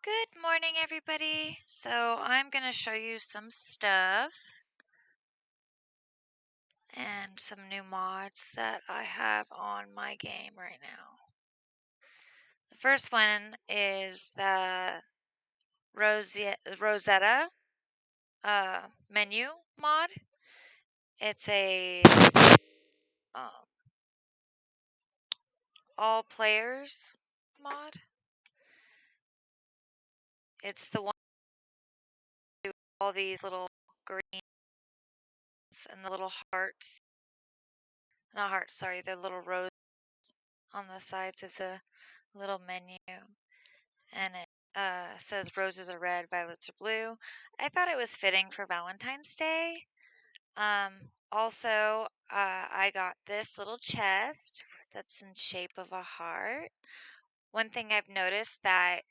Good morning, everybody. So I'm going to show you some stuff and some new mods that I have on my game right now. The first one is the Rosetta menu mod. It's a um, all players mod. It's the one with all these little greens and the little hearts. Not hearts, sorry, the little rose on the sides of the little menu. And it says roses are red, violets are blue. I thought it was fitting for Valentine's Day. Also, I got this little chest that's in shape of a heart. One thing I've noticed that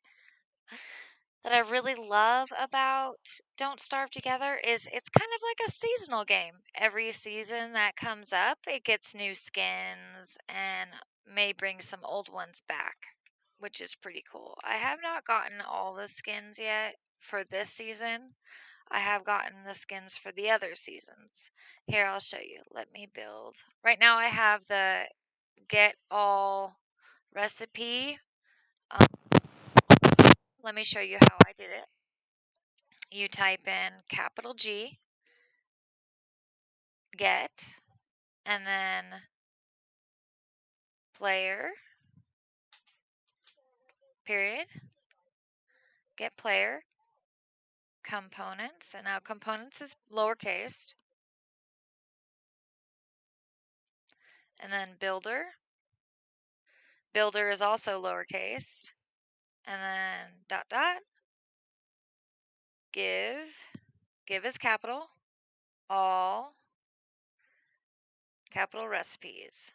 I really love about Don't Starve Together is it's kind of like a seasonal game. Every season that comes up, it gets new skins and may bring some old ones back, which is pretty cool. I have not gotten all the skins yet for this season. I have gotten the skins for the other seasons. Here, I'll show you. Let me build. Right now I have the get all recipe. Let me show you how I did it. You type in capital G, get, and then player, period, get player, components, and now components is lowercase, and then builder. Builder is also lowercase, and then dot dot, give is capital, all capital recipes.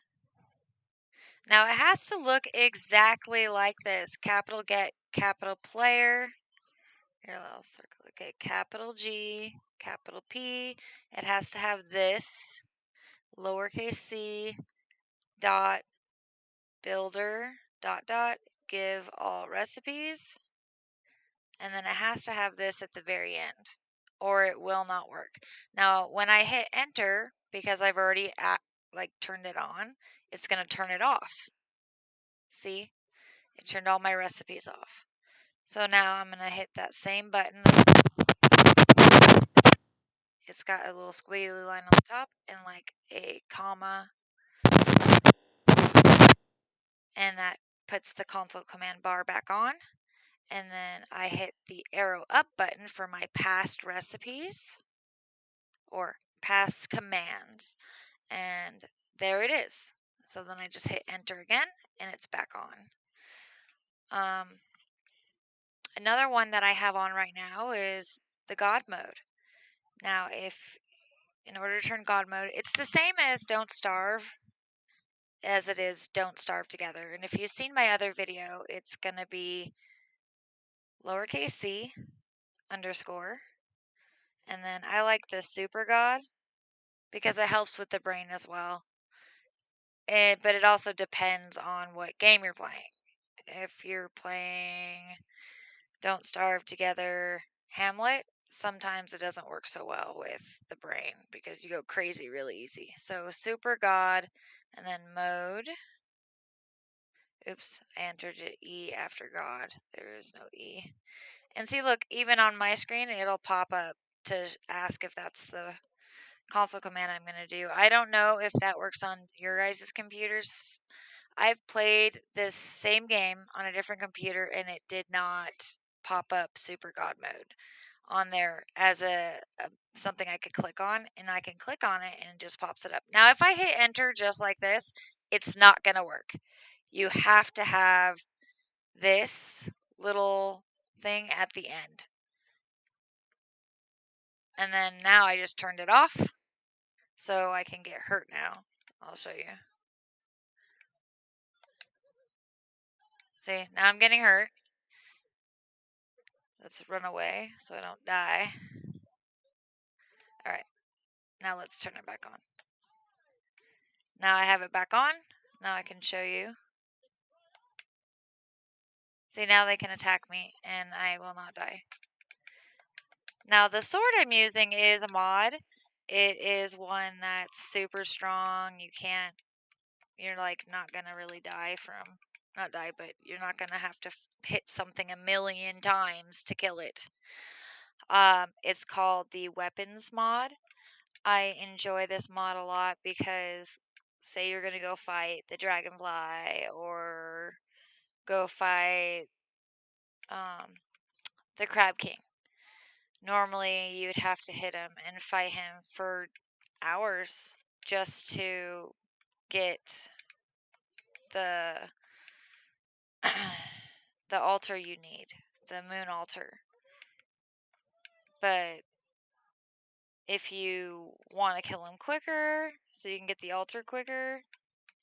Now it has to look exactly like this. Capital get, capital player. Here, I'll circle. Okay, capital G, capital P. It has to have this, lowercase c, dot, builder, dot, dot, give all recipes. And then it has to have this at the very end, or it will not work. Now, when I hit enter, because I've already turned it on, it's going to turn it off. See? It turned all my recipes off. So now I'm going to hit that same button. It's got a little squiggly line on the top and like a comma. And that puts the console command bar back on. And then I hit the arrow up button for my past recipes or past commands. And there it is. So then I just hit enter again and it's back on. Another one that I have on right now is the God mode. Now, in order to turn God mode, it's the same as Don't Starve as it is Don't Starve Together. And if you've seen my other video, it's going to be lowercase c underscore. And then I like the super God because it helps with the brain as well. But it also depends on what game you're playing. If you're playing Don't Starve Together Hamlet, sometimes it doesn't work so well with the brain because you go crazy really easy. So super God and then mode. Oops, I entered an E after God. There is no E. And see, look, even on my screen, it'll pop up to ask if that's the console command I'm going to do. I don't know if that works on your guys' computers. I've played this same game on a different computer and it did not pop up Super God mode on there as something I could click on, and I can click on it and it just pops it up. Now, if I hit enter just like this, it's not going to work. You have to have this little thing at the end. And then now I just turned it off so I can get hurt now. I'll show you. See, now I'm getting hurt. Let's run away so I don't die. All right, now let's turn it back on. Now I have it back on. Now I can show you. See, now they can attack me, and I will not die. Now, the sword I'm using is a mod. It is one that's super strong. You're like not gonna really die from, not die, but you're not gonna have to hit something a million times to kill it. It's called the weapons mod. I enjoy this mod a lot because say you're gonna go fight the dragonfly or go fight the crab king. Normally you'd have to hit him and fight him for hours just to get the the altar you need, the moon altar. But if you want to kill him quicker so you can get the altar quicker,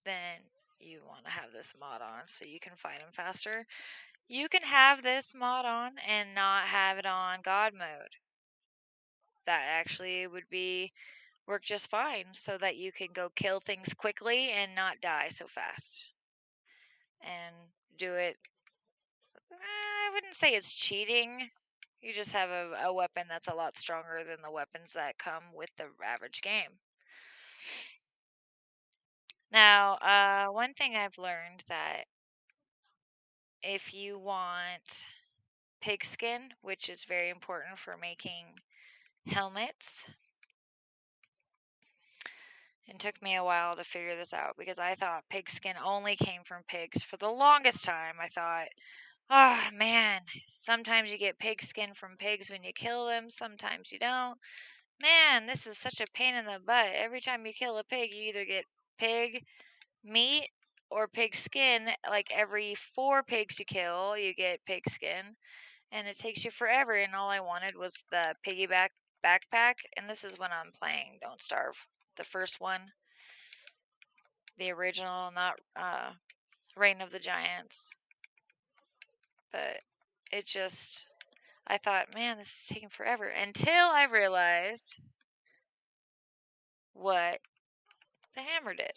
then you want to have this mod on so you can fight him faster. You can have this mod on and not have it on God mode. That actually would work just fine so that you can go kill things quickly and not die so fast. And do it. I wouldn't say it's cheating. You just have a weapon that's a lot stronger than the weapons that come with the average game. Now, one thing I've learned that if you want pigskin, which is very important for making helmets, it took me a while to figure this out because I thought pigskin only came from pigs. For the longest time, I thought, oh man, sometimes you get pigskin from pigs when you kill them, sometimes you don't. Man, this is such a pain in the butt. Every time you kill a pig, you either get pig meat or pig skin. Like every 4 pigs you kill, you get pig skin. And it takes you forever. And all I wanted was the piggyback backpack. And this is when I'm playing Don't Starve. The first one. The original, not Reign of the Giants. But it just, I thought, man, this is taking forever. Until I realized what the hammer did.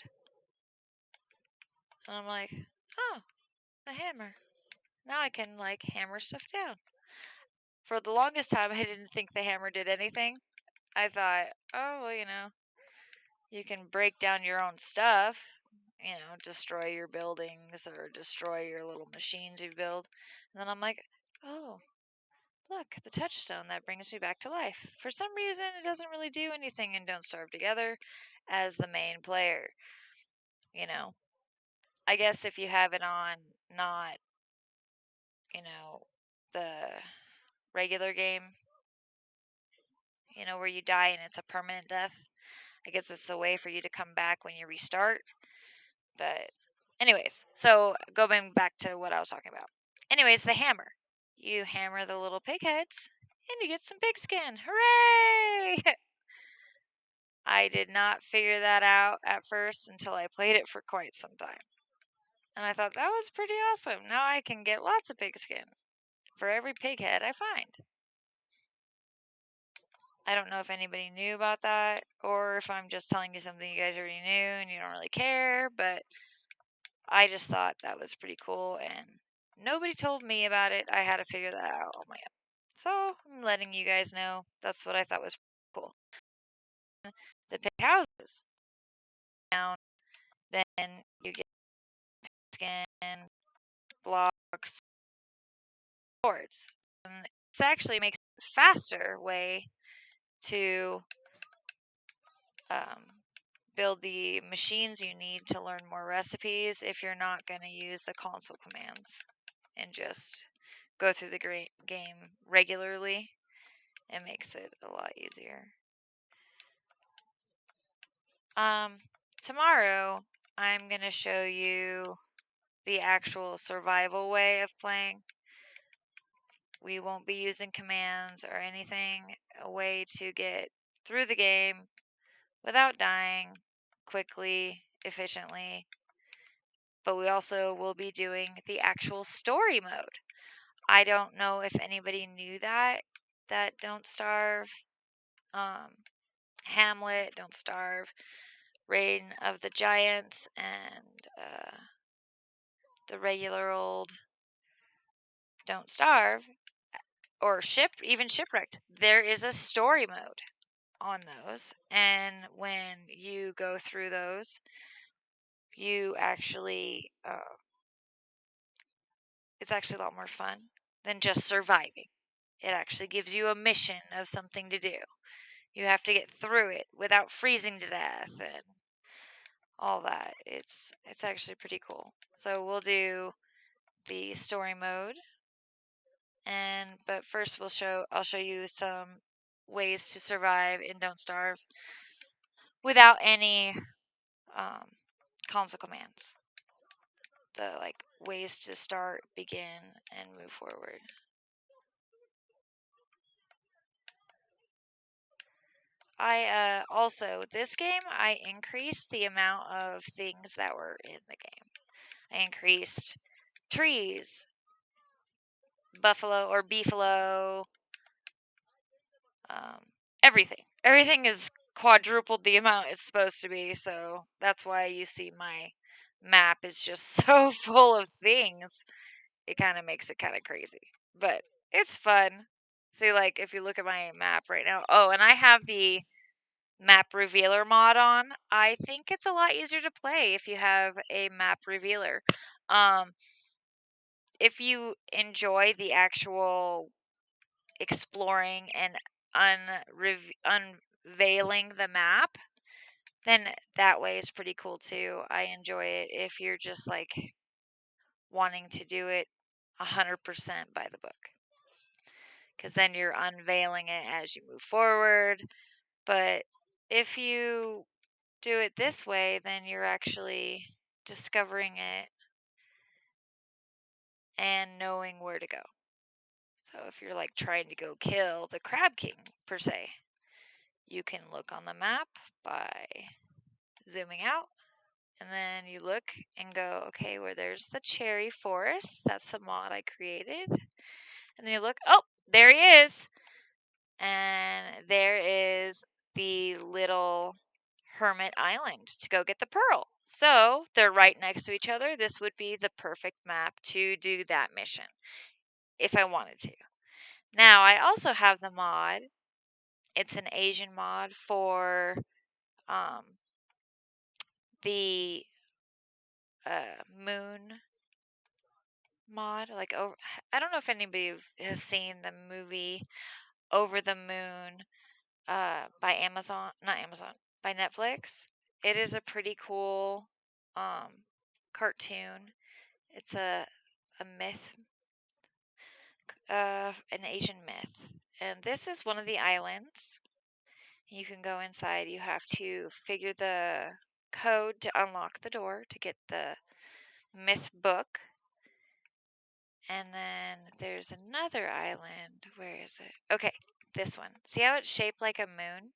And I'm like, oh, the hammer. Now I can, like, hammer stuff down. For the longest time, I didn't think the hammer did anything. I thought, oh, well, you can break down your own stuff, destroy your buildings or destroy your little machines you build. And then I'm like, oh, look, the touchstone that brings me back to life. For some reason, it doesn't really do anything in Don't Starve Together as the main player. I guess if you have it on not, the regular game, where you die and it's a permanent death. I guess it's a way for you to come back when you restart. But anyways, so going back to what I was talking about. Anyways, the hammer. You hammer the little pig heads and you get some pig skin. Hooray! I did not figure that out at first until I played it for quite some time. And I thought that was pretty awesome. Now I can get lots of pig skin for every pig head I find. I don't know if anybody knew about that or if I'm just telling you something you guys already knew and you don't really care, but I just thought that was pretty cool and nobody told me about it. I had to figure that out on my own. So I'm letting you guys know that's what I thought was cool. The pig houses. Down, then you get skin, blocks, boards. And this actually makes it a faster way to build the machines you need to learn more recipes if you're not going to use the console commands and just go through the game regularly. It makes it a lot easier. Tomorrow I'm going to show you the actual survival way of playing. We won't be using commands or anything, a way to get through the game without dying quickly, efficiently. But we also will be doing the actual story mode. I don't know if anybody knew that Don't Starve, Hamlet, Don't Starve, Reign of the Giants, and the regular old Don't Starve or even Shipwrecked, there is a story mode on those. And when you go through those, you actually, it's actually a lot more fun than just surviving. It actually gives you a mission of something to do. You have to get through it without freezing to death and all that. It's actually pretty cool. So we'll do the story mode, but first I'll show you some ways to survive in Don't Starve without any console commands. The ways to start, begin, and move forward. I also, this game, I increased the amount of things that were in the game. I increased trees, buffalo or beefalo, everything. Everything is quadrupled the amount it's supposed to be, so that's why you see my map is just so full of things. It kind of makes it kind of crazy, but it's fun. See, like, if you look at my map right now, oh, and I have the map revealer mod on. I think it's a lot easier to play if you have a map revealer. If you enjoy the actual exploring and unveiling the map, then that way is pretty cool too. I enjoy it if you're just like wanting to do it 100% by the book, because then you're unveiling it as you move forward. But if you do it this way, then you're actually discovering it and knowing where to go. So if you're like trying to go kill the Crab King per se, you can look on the map by zooming out, and then you look and go, okay, where there's the cherry forest, that's the mod I created. And then you look, oh, there he is. And there is the little hermit island to go get the pearl. So they're right next to each other. This would be the perfect map to do that mission if I wanted to. Now, I also have the mod. It's an Asian mod for the moon mod. Like, over, I don't know if anybody has seen the movie Over the Moon by Amazon, not Amazon, by Netflix. It is a pretty cool cartoon. It's a myth, an Asian myth. And this is one of the islands. You can go inside. You have to figure the code to unlock the door to get the myth book. And then there's another island. Where is it? Okay, this one. See how it's shaped like a moon?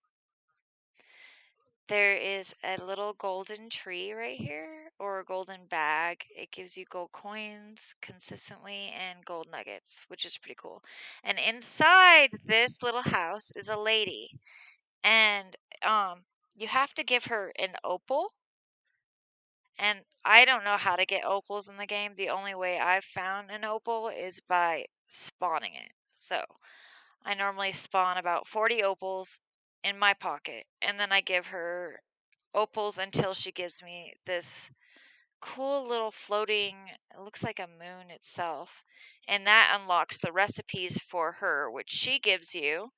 There is a little golden tree right here, or a golden bag. It gives you gold coins consistently and gold nuggets, which is pretty cool. And inside this little house is a lady, and you have to give her an opal. And I don't know how to get opals in the game. The only way I've found an opal is by spawning it. So I normally spawn about 40 opals in my pocket, and then I give her opals until she gives me this cool little floating, it looks like a moon itself, and that unlocks the recipes for her, which she gives you.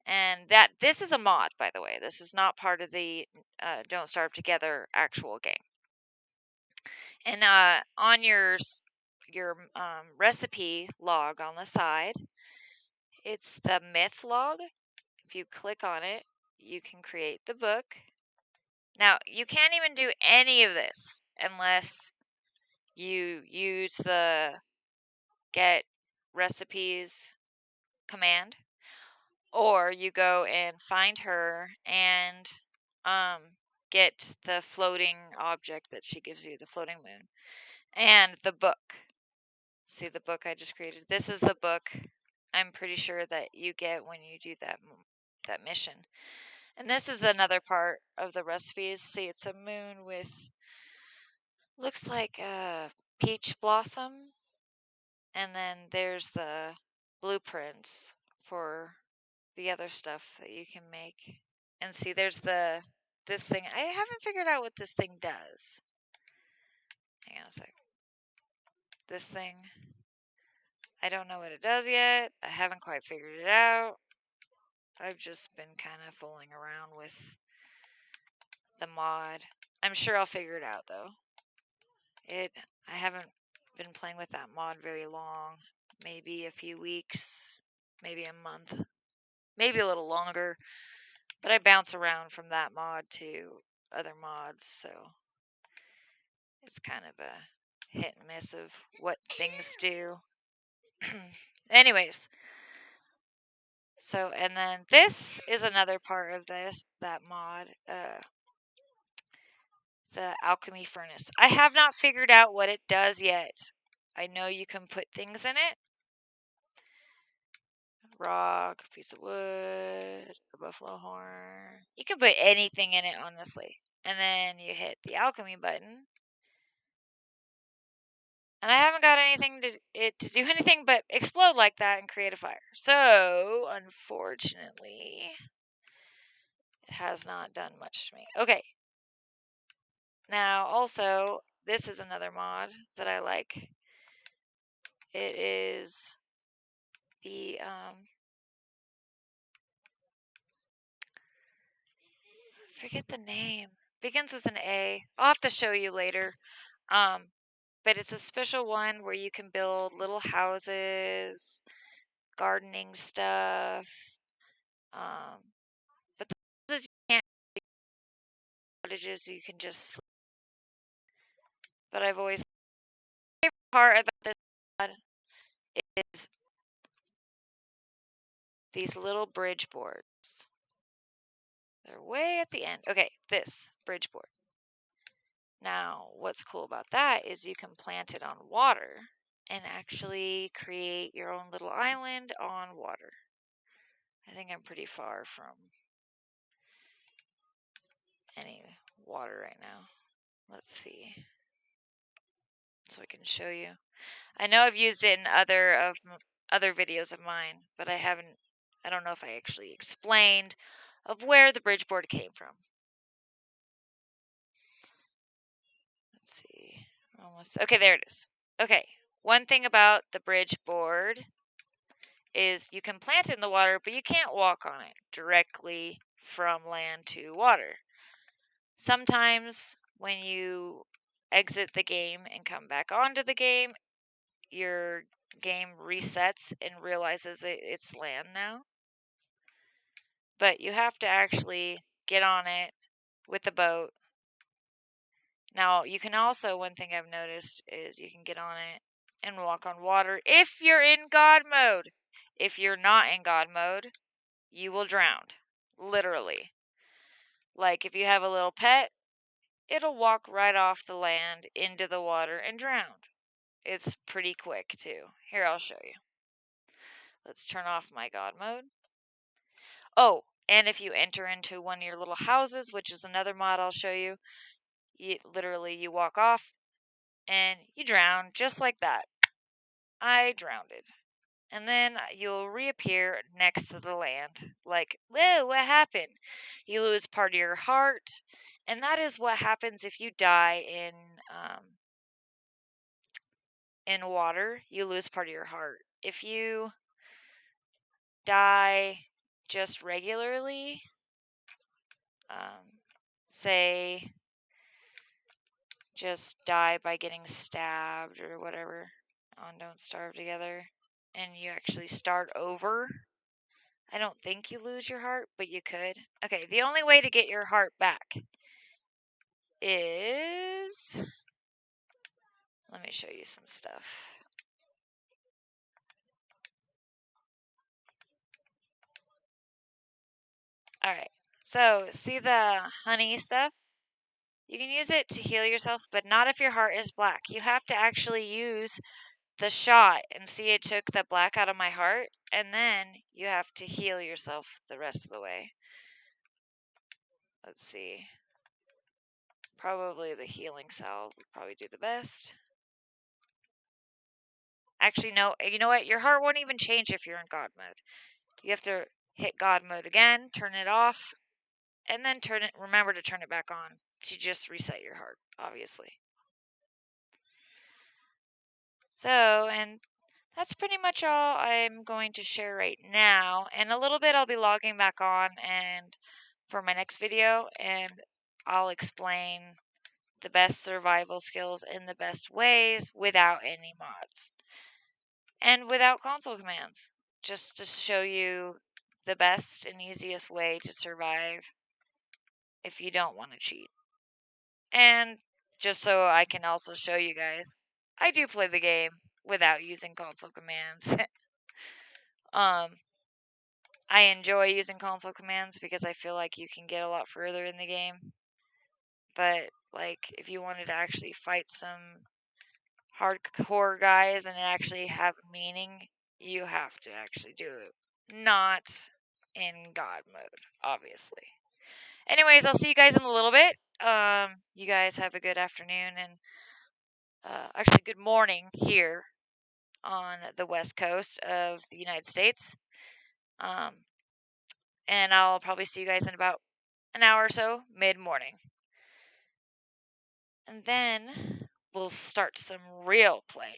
And this is a mod, by the way. This is not part of the Don't Starve Together actual game. And on your recipe log on the side, it's the myth log. If you click on it, you can create the book. Now, you can't even do any of this unless you use the get recipes command, or you go and find her and get the floating object that she gives you, the floating moon, and the book. See the book I just created? This is the book I'm pretty sure that you get when you do that mission. And this is another part of the recipes. See, it's a moon with, looks like a peach blossom, And then there's the blueprints for the other stuff that you can make. And see, there's this thing. I haven't figured out what this thing does. Hang on a sec. This thing. I don't know what it does yet. I haven't quite figured it out. I've just been kind of fooling around with the mod. I'm sure I'll figure it out though. I haven't been playing with that mod very long. Maybe a few weeks, maybe a month, maybe a little longer. But I bounce around from that mod to other mods, so it's kind of a hit and miss of what things do. Anyways, so and then this is another part of that mod, the alchemy furnace. I have not figured out what it does yet. I know you can put things in it. Rock, piece of wood, a buffalo horn. You can put anything in it, honestly. And then you hit the alchemy button. And I haven't got anything to do anything but explode like that and create a fire. So, unfortunately, it has not done much to me. Okay. Now, also, this is another mod that I like. It is the forget the name. Begins with an A. I'll have to show you later. But it's a special one where you can build little houses, gardening stuff. But the houses you can't cottages, you can just sleep. But I've always my favorite part about this mod is these little bridge boards. They're way at the end. Okay, this bridge board. Now, what's cool about that is you can plant it on water and actually create your own little island on water. I think I'm pretty far from any water right now. Let's see. So I can show you. I know I've used it in other videos of mine, but I don't know if I actually explained of where the bridge board came from. Let's see. Okay, there it is. Okay. One thing about the bridge board is you can plant it in the water, but you can't walk on it directly from land to water. Sometimes when you exit the game and come back onto the game, your game resets and realizes it's land now. But you have to actually get on it with the boat. Now, you can also, one thing I've noticed is you can get on it and walk on water if you're in God mode. If you're not in God mode, you will drown. Literally. Like if you have a little pet, it'll walk right off the land into the water and drown. It's pretty quick too. Here, I'll show you. Let's turn off my God mode. Oh, and if you enter into one of your little houses, which is another mod I'll show you, literally you walk off and you drown just like that. I drowned. And then you'll reappear next to the land. Like, whoa, what happened? You lose part of your heart. And that is what happens if you die in water. You lose part of your heart. If you die just regularly, say just die by getting stabbed or whatever on Don't Starve Together, and you actually start over, I don't think you lose your heart, but you could. Okay, the only way to get your heart back is, let me show you some stuff. All right, so see the honey stuff? You can use it to heal yourself, but not if your heart is black. You have to actually use the shot, and see, it took the black out of my heart, and then you have to heal yourself the rest of the way. Let's see. Probably the healing salve would probably do the best. Actually, no, you know what? Your heart won't even change if you're in God mode. You have to hit God mode again, turn it off, and then remember to turn it back on to just reset your heart, obviously. So, and that's pretty much all I'm going to share right now. In a little bit, I'll be logging back on and for my next video, and I'll explain the best survival skills in the best ways without any mods and without console commands, just to show you the best and easiest way to survive if you don't want to cheat. And just so I can also show you guys, I do play the game without using console commands. um, I enjoy using console commands because I feel like you can get a lot further in the game. But like if you wanted to actually fight some hardcore guys and actually have meaning, you have to actually do it. Not in God mode, obviously. Anyways, I'll see you guys in a little bit. You guys have a good afternoon and actually good morning here on the west coast of the United States. Um, and I'll probably see you guys in about an hour or so, mid-morning. And then we'll start some real playing.